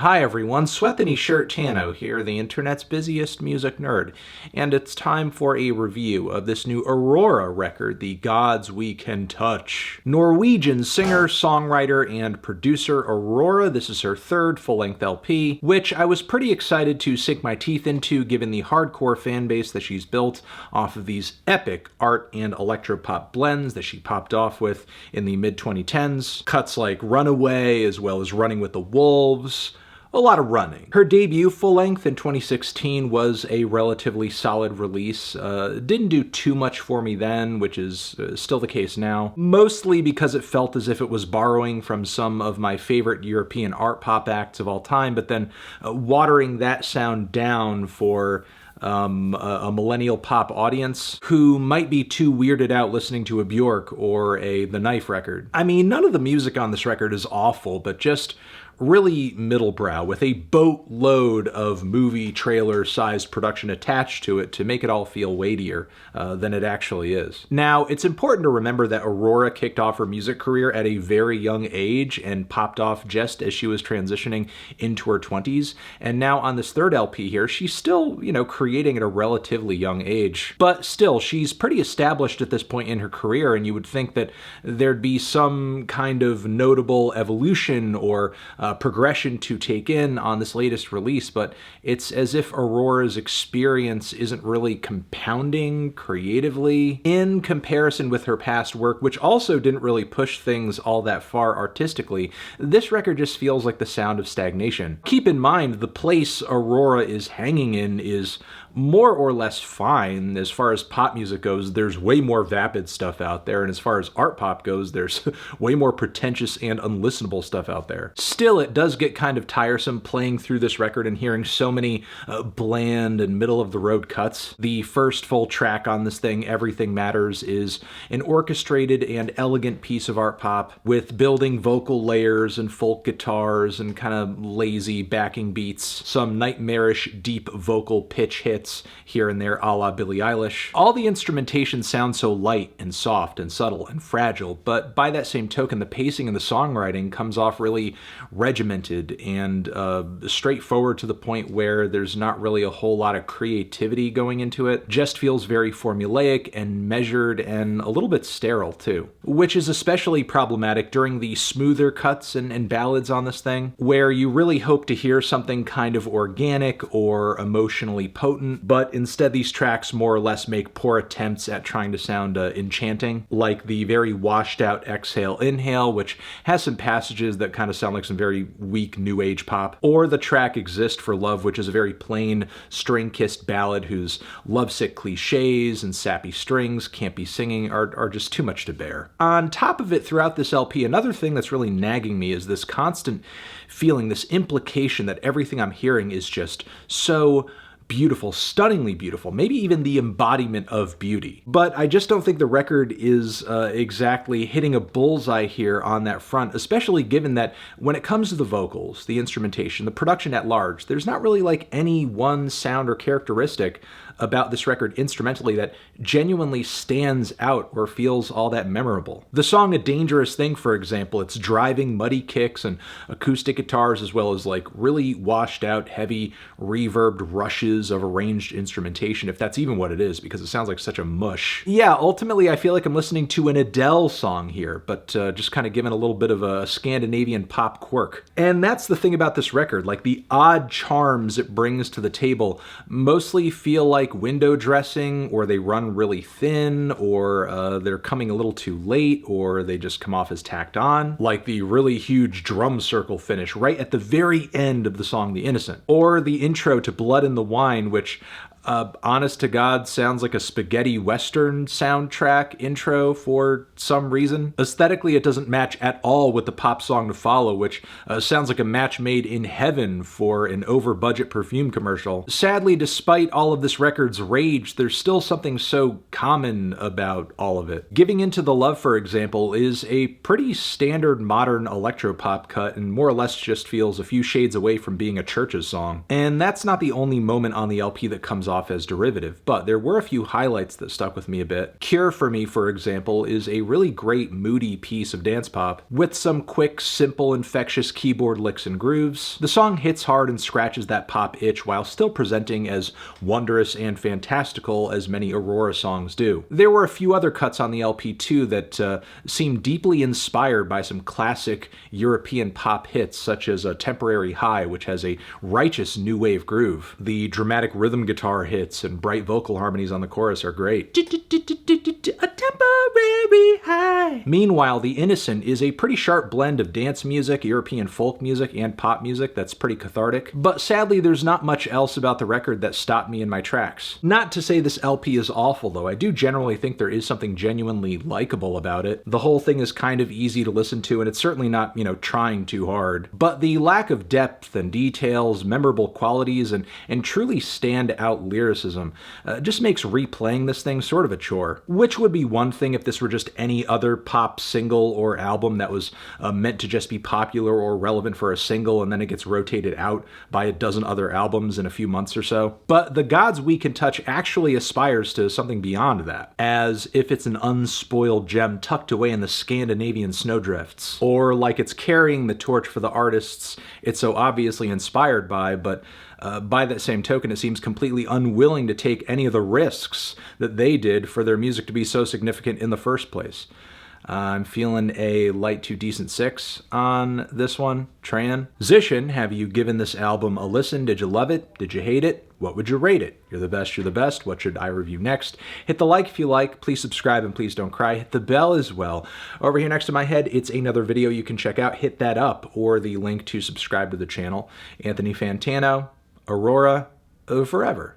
Hi everyone, Swethany Shirt Tano here, the internet's busiest music nerd, and it's time for a review of this new AURORA record, The Gods We Can Touch. Norwegian singer, songwriter, and producer AURORA, this is her third full-length LP, which I was pretty excited to sink my teeth into given the hardcore fan base that she's built off of these epic art and electropop blends that she popped off with in the mid-2010s. Cuts like Runaway, as well as Running with the Wolves. A lot of running. Her debut full-length in 2016 was a relatively solid release. Didn't do too much for me then, which is still the case now. Mostly because it felt as if it was borrowing from some of my favorite European art pop acts of all time, but then watering that sound down for a millennial pop audience who might be too weirded out listening to a Bjork or a The Knife record. I mean, none of the music on this record is awful, but just really middlebrow, with a boatload of movie trailer-sized production attached to it to make it all feel weightier than it actually is. Now, it's important to remember that AURORA kicked off her music career at a very young age and popped off just as she was transitioning into her 20s, and now on this third LP here, she's still, creating at a relatively young age. But still, she's pretty established at this point in her career, and you would think that there'd be some kind of notable evolution or progression to take in on this latest release, but it's as if AURORA's experience isn't really compounding creatively in comparison with her past work, which also didn't really push things all that far artistically. This record just feels like the sound of stagnation. Keep in mind, the place AURORA is hanging in is more or less fine. As far as pop music goes, there's way more vapid stuff out there, and as far as art pop goes, there's way more pretentious and unlistenable stuff out there. Still, it does get kind of tiresome playing through this record and hearing so many bland and middle-of-the-road cuts. The first full track on this thing, Everything Matters, is an orchestrated and elegant piece of art pop with building vocal layers and folk guitars and kind of lazy backing beats, some nightmarish deep vocal pitch hits here and there a la Billie Eilish. All the instrumentation sounds so light and soft and subtle and fragile, but by that same token, the pacing and the songwriting comes off really regimented and straightforward to the point where there's not really a whole lot of creativity going into it. Just feels very formulaic and measured and a little bit sterile too, which is especially problematic during the smoother cuts and ballads on this thing, where you really hope to hear something kind of organic or emotionally potent, but instead these tracks more or less make poor attempts at trying to sound enchanting, like the very washed out Exhale Inhale, which has some passages that kind of sound like some very weak new age pop, or the track Exist for Love, which is a very plain string-kissed ballad whose lovesick cliches and sappy strings, campy singing are just too much to bear. On top of it, throughout this LP, another thing that's really nagging me is this constant feeling, this implication that everything I'm hearing is just so beautiful, stunningly beautiful, maybe even the embodiment of beauty. But I just don't think the record is exactly hitting a bullseye here on that front, especially given that when it comes to the vocals, the instrumentation, the production at large, there's not really like any one sound or characteristic about this record instrumentally that genuinely stands out or feels all that memorable. The song A Dangerous Thing, for example, it's driving muddy kicks and acoustic guitars, as well as like really washed out, heavy, reverbed rushes of arranged instrumentation, if that's even what it is, because it sounds like such a mush. Yeah, ultimately I feel like I'm listening to an Adele song here, but just kind of given a little bit of a Scandinavian pop quirk. And that's the thing about this record, like the odd charms it brings to the table mostly feel like window dressing, or they run really thin, or they're coming a little too late, or they just come off as tacked on, like the really huge drum circle finish right at the very end of the song The Innocent, or the intro to Blood in the Wine, which honest to God, sounds like a spaghetti western soundtrack intro for some reason. Aesthetically, it doesn't match at all with the pop song to follow, which sounds like a match made in heaven for an over-budget perfume commercial. Sadly, despite all of this record's rage, there's still something so common about all of it. Giving Into the Love, for example, is a pretty standard modern electropop cut and more or less just feels a few shades away from being a Church's song. And that's not the only moment on the LP that comes off as derivative, but there were a few highlights that stuck with me a bit. Cure for Me, for example, is a really great moody piece of dance pop with some quick, simple, infectious keyboard licks and grooves. The song hits hard and scratches that pop itch while still presenting as wondrous and fantastical as many Aurora songs do. There were a few other cuts on the LP too that seemed deeply inspired by some classic European pop hits, such as a Temporary High, which has a righteous new wave groove. The dramatic rhythm guitar hits and bright vocal harmonies on the chorus are great. A temporary high. Meanwhile, The Innocent is a pretty sharp blend of dance music, European folk music, and pop music that's pretty cathartic. But sadly, there's not much else about the record that stopped me in my tracks. Not to say this LP is awful, though. I do generally think there is something genuinely likable about it. The whole thing is kind of easy to listen to, and it's certainly not, trying too hard. But the lack of depth and details, memorable qualities, and truly stand-out lyricism just makes replaying this thing sort of a chore. Which would be one thing if this were just any other pop single or album that was meant to just be popular or relevant for a single, and then it gets rotated out by a dozen other albums in a few months or so. But The Gods We Can Touch actually aspires to something beyond that, as if it's an unspoiled gem tucked away in the Scandinavian snowdrifts, or like it's carrying the torch for the artists it's so obviously inspired by, but by that same token, it seems completely unwilling to take any of the risks that they did for their music to be so significant in the first place. I'm feeling a light to decent 6 on this one. Transition, have you given this album a listen? Did you love it? Did you hate it? What would you rate it? You're the best, you're the best. What should I review next? Hit the like if you like. Please subscribe and please don't cry. Hit the bell as well. Over here next to my head, it's another video you can check out. Hit that up, or the link to subscribe to the channel. Anthony Fantano, Aurora, forever.